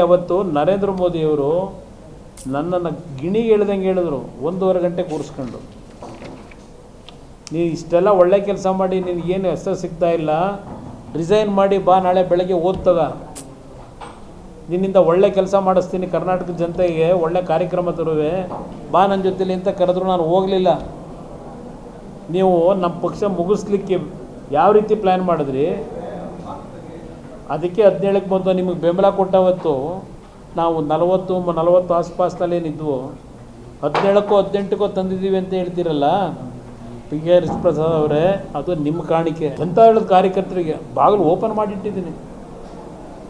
ಅವತ್ತು ನರೇಂದ್ರ ಮೋದಿಯವರು ನನ್ನನ್ನು ಗಿಣಿಗೆ ಹೇಳ್ದಂಗೆ ಹೇಳಿದ್ರು 1.5 ಗಂಟೆ ಕೂರಿಸ್ಕೊಂಡು, ನೀನು ಇಷ್ಟೆಲ್ಲ ಒಳ್ಳೆ ಕೆಲಸ ಮಾಡಿ ನಿನಗೇನು ಹೆಸರು ಸಿಗ್ತಾ ಇಲ್ಲ, ರಿಸೈನ್ ಮಾಡಿ ಬಾ, ನಾಳೆ ಬೆಳಗ್ಗೆ ಓದ್ತದ, ನಿನ್ನಿಂದ ಒಳ್ಳೆ ಕೆಲಸ ಮಾಡಿಸ್ತೀನಿ, ಕರ್ನಾಟಕದ ಜನತೆಗೆ ಒಳ್ಳೆ ಕಾರ್ಯಕ್ರಮ ತರುವೆ, ಬಾ ನನ್ನ ಜೊತೆಲಿ ಅಂತ ಕರೆದ್ರು. ನಾನು ಹೋಗಲಿಲ್ಲ. ನೀವು ನಮ್ಮ ಪಕ್ಷ ಮುಗಿಸ್ಲಿಕ್ಕೆ ಯಾವ ರೀತಿ ಪ್ಲ್ಯಾನ್ ಮಾಡಿದ್ರಿ, ಅದಕ್ಕೆ 17ಕ್ಕೆ ಬಂದು ನಿಮಗೆ ಬೆಂಬಲ ಕೊಟ್ಟವತ್ತು ನಾವು 40 ಆಸ್ಪಾಸ್ನಲ್ಲೇನಿದ್ವು, 17ಕ್ಕೋ 18ಕ್ಕೋ ತಂದಿದ್ದೀವಿ ಅಂತ ಹೇಳ್ತೀರಲ್ಲ ಪಿ ಕೆ ಹರಿಪ್ರಸಾದ್ ಅವರೇ, ಅದು ನಿಮ್ಮ ಕಾಣಿಕೆ. ಅಂತ ಹೇಳೋದು ಕಾರ್ಯಕರ್ತರಿಗೆ ಬಾಗಿಲು ಓಪನ್ ಮಾಡಿಟ್ಟಿದ್ದೀನಿ,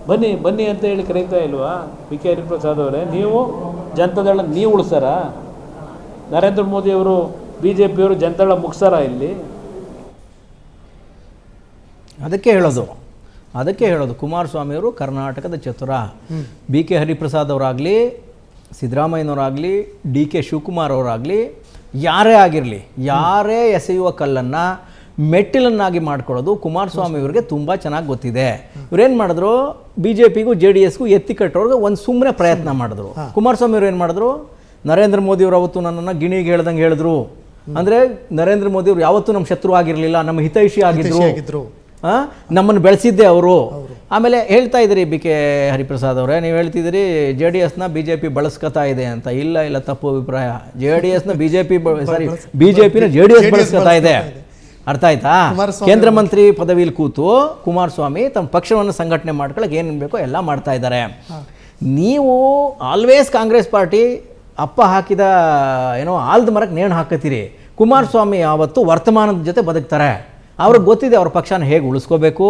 ಬನ್ನಿ ಬನ್ನಿ ಅಂತ ಹೇಳಿ ಕರೀತಾ ಇಲ್ವಾ ಪಿ ಕೆ ಹರಿಪ್ರಸಾದ್ ಅವರೇ? ನೀವು ಜನತಾದಳ ನೀವು ಉಳಿಸಾರ? ನರೇಂದ್ರ ಮೋದಿಯವರು BJPಯವರು ಜನತಾದಳ ಮುಗಿಸಾರ ಇಲ್ಲಿ? ಅದಕ್ಕೆ ಹೇಳೋದು ಕುಮಾರಸ್ವಾಮಿಯವರು ಕರ್ನಾಟಕದ ಚತುರ. ಬಿ ಕೆ ಹರಿಪ್ರಸಾದ್ ಅವರಾಗಲಿ, ಸಿದ್ದರಾಮಯ್ಯನವರಾಗಲಿ, DK ಶಿವಕುಮಾರ್ ಅವರಾಗಲಿ, ಯಾರೇ ಆಗಿರಲಿ, ಯಾರೇ ಎಸೆಯುವ ಕಲ್ಲನ್ನು ಮೆಟ್ಟಿಲನ್ನಾಗಿ ಮಾಡ್ಕೊಳ್ಳೋದು ಕುಮಾರಸ್ವಾಮಿಯವರಿಗೆ ತುಂಬ ಚೆನ್ನಾಗಿ ಗೊತ್ತಿದೆ. ಇವ್ರೇನು ಮಾಡಿದ್ರು, BJPಗೂ JDSಗೂ ಎತ್ತಿ ಕಟ್ಟೋರ್ಗೆ ಒಂದು ಸುಮ್ಮನೆ ಪ್ರಯತ್ನ ಮಾಡಿದ್ರು. ಕುಮಾರಸ್ವಾಮಿಯವ್ರು ಏನು ಮಾಡಿದ್ರು, ನರೇಂದ್ರ ಮೋದಿಯವರು ಅವತ್ತು ನನ್ನನ್ನು ಗಿಣಿಗೆ ಹೇಳ್ದಂಗೆ ಹೇಳಿದ್ರು. ಅಂದರೆ ನರೇಂದ್ರ ಮೋದಿಯವರು ಯಾವತ್ತೂ ನಮ್ಮ ಶತ್ರು ಆಗಿರಲಿಲ್ಲ, ನಮ್ಮ ಹಿತೈಷಿ ಆಗಿದ್ರು, ನಮ್ಮನ್ನು ಬೆಳೆಸಿದ್ದೆ ಅವರು. ಆಮೇಲೆ ಹೇಳ್ತಾ ಇದ್ದೀರಿ ಬಿ ಕೆ ಹರಿಪ್ರಸಾದ್ ಅವರೇ, ನೀವು ಹೇಳ್ತಿದ್ದೀರಿ JDSನ BJP ಬಳಸ್ಕೊತಾ ಇದೆ ಅಂತ. ಇಲ್ಲ, ತಪ್ಪು ಅಭಿಪ್ರಾಯ. JDSನ BJPನ JDS ಬಳಸ್ಕೊತಾ ಇದೆ. ಅರ್ಥ ಆಯ್ತಾ? ಕೇಂದ್ರ ಮಂತ್ರಿ ಪದವಿಯಲ್ಲಿ ಕೂತು ಕುಮಾರಸ್ವಾಮಿ ತಮ್ಮ ಪಕ್ಷವನ್ನು ಸಂಘಟನೆ ಮಾಡ್ಕೊಳ್ಳೋಕೆ ಏನು ಬೇಕೋ ಎಲ್ಲ ಮಾಡ್ತಾ ಇದ್ದಾರೆ. ನೀವು ಆಲ್ವೇಸ್ ಕಾಂಗ್ರೆಸ್ ಪಾರ್ಟಿ ಅಪ್ಪ ಹಾಕಿದ ಆಲ್ದ ಮರಕ್ಕೆ ನೇಣು ಹಾಕತ್ತೀರಿ. ಕುಮಾರಸ್ವಾಮಿ ಯಾವತ್ತು ವರ್ತಮಾನದ ಜೊತೆ ಬದುಕ್ತಾರೆ. ಅವ್ರಿಗೆ ಗೊತ್ತಿದೆ ಅವ್ರ ಪಕ್ಷನ ಹೇಗೆ ಉಳಿಸ್ಕೋಬೇಕು,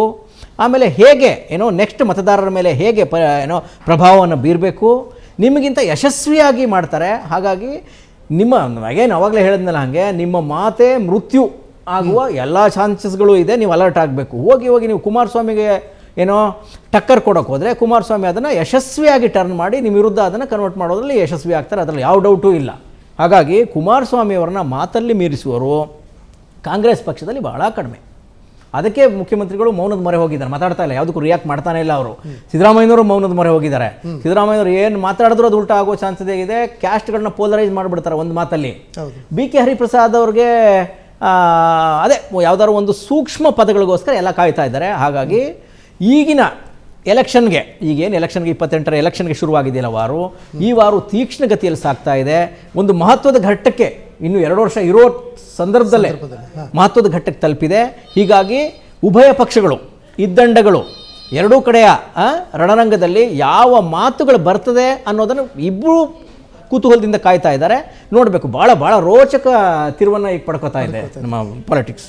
ಆಮೇಲೆ ಹೇಗೆ ನೆಕ್ಸ್ಟ್ ಮತದಾರರ ಮೇಲೆ ಹೇಗೆ ಪ್ರಭಾವವನ್ನು ಬೀರಬೇಕು, ನಿಮಗಿಂತ ಯಶಸ್ವಿಯಾಗಿ ಮಾಡ್ತಾರೆ. ಹಾಗಾಗಿ ಅವಾಗಲೇ ಹೇಳಿದ್ನಲ್ಲ, ಹಾಗೆ ನಿಮ್ಮ ಮಾತೆ ಮೃತ್ಯು ಆಗುವ ಎಲ್ಲ ಚಾನ್ಸಸ್ಗಳು ಇದೆ. ನೀವು ಅಲರ್ಟ್ ಆಗಬೇಕು. ಹೋಗಿ ನೀವು ಕುಮಾರಸ್ವಾಮಿಗೆ ಟಕ್ಕರ್ ಕೊಡೋಕೆ ಹೋದರೆ ಕುಮಾರಸ್ವಾಮಿ ಅದನ್ನು ಯಶಸ್ವಿಯಾಗಿ ಟರ್ನ್ ಮಾಡಿ ನಿಮ್ಮ ವಿರುದ್ಧ ಅದನ್ನು ಕನ್ವರ್ಟ್ ಮಾಡೋದ್ರಲ್ಲಿ ಯಶಸ್ವಿ ಆಗ್ತಾರೆ, ಅದರಲ್ಲಿ ಯಾವ ಡೌಟೂ ಇಲ್ಲ. ಹಾಗಾಗಿ ಕುಮಾರಸ್ವಾಮಿಯವರನ್ನ ಮಾತಲ್ಲಿ ಮೀರಿಸುವರು ಕಾಂಗ್ರೆಸ್ ಪಕ್ಷದಲ್ಲಿ ಬಹಳ ಕಡಿಮೆ. ಅದಕ್ಕೆ ಮುಖ್ಯಮಂತ್ರಿಗಳು ಮೌನದ ಮೊರೆ ಹೋಗಿದ್ದಾರೆ, ಮಾತಾಡ್ತಾ ಇಲ್ಲ, ಯಾವುದಕ್ಕೂ ರಿಯಾಕ್ಟ್ ಮಾಡ್ತಾನೆ ಇಲ್ಲ ಅವರು. ಸಿದ್ದರಾಮಯ್ಯನವರು ಮೌನದ ಮೊರೆ ಹೋಗಿದ್ದಾರೆ. ಸಿದ್ದರಾಮಯ್ಯವರು ಏನು ಮಾತಾಡಿದ್ರು ಅದು ಉಲ್ಟಾ ಆಗೋ ಚಾನ್ಸಸ್ ಇದೆ. ಕ್ಯಾಸ್ಟ್ಗಳನ್ನ ಪೋಲರೈಸ್ ಮಾಡಿಬಿಡ್ತಾರೆ ಒಂದು ಮಾತಲ್ಲಿ. ಬಿ ಕೆ ಹರಿಪ್ರಸಾದ್ ಅವ್ರಿಗೆ ಯಾವುದಾದ್ರು ಒಂದು ಸೂಕ್ಷ್ಮ ಪದಗಳಿಗೋಸ್ಕರ ಎಲ್ಲ ಕಾಯ್ತಾ ಇದ್ದಾರೆ. ಹಾಗಾಗಿ ಈಗಿನ ಎಲೆಕ್ಷನ್ಗೆ, ಈಗೇನು ಎಲೆಕ್ಷನ್ಗೆ 28ರ ಎಲೆಕ್ಷನ್ಗೆ ಶುರುವಾಗಿದೆಯಲ್ಲ ವಾರು, ಈ ವಾರ ತೀಕ್ಷ್ಣ ಗತಿಯಲ್ಲಿ ಸಾಗ್ತಾ ಇದೆ. ಒಂದು ಮಹತ್ವದ ಘಟ್ಟಕ್ಕೆ, ಇನ್ನು 2 ವರ್ಷ ಇರೋ ಸಂದರ್ಭದಲ್ಲೇ ಮಹತ್ವದ ಘಟ್ಟಕ್ಕೆ ತಲುಪಿದೆ. ಹೀಗಾಗಿ ಉಭಯ ಪಕ್ಷಗಳು, ಇದ್ದಂಡಗಳು, ಎರಡೂ ಕಡೆಯ ರಣರಂಗದಲ್ಲಿ ಯಾವ ಮಾತುಗಳು ಬರ್ತದೆ ಅನ್ನೋದನ್ನು ಇಬ್ಬರು ಕುತೂಹಲದಿಂದ ಕಾಯ್ತಾ ಇದ್ದಾರೆ. ನೋಡಬೇಕು, ಭಾಳ ರೋಚಕ ತಿರುವನ್ನು ಈಗ ಪಡ್ಕೋತಾ ಇದೆ ನಮ್ಮ ಪಾಲಿಟಿಕ್ಸ್.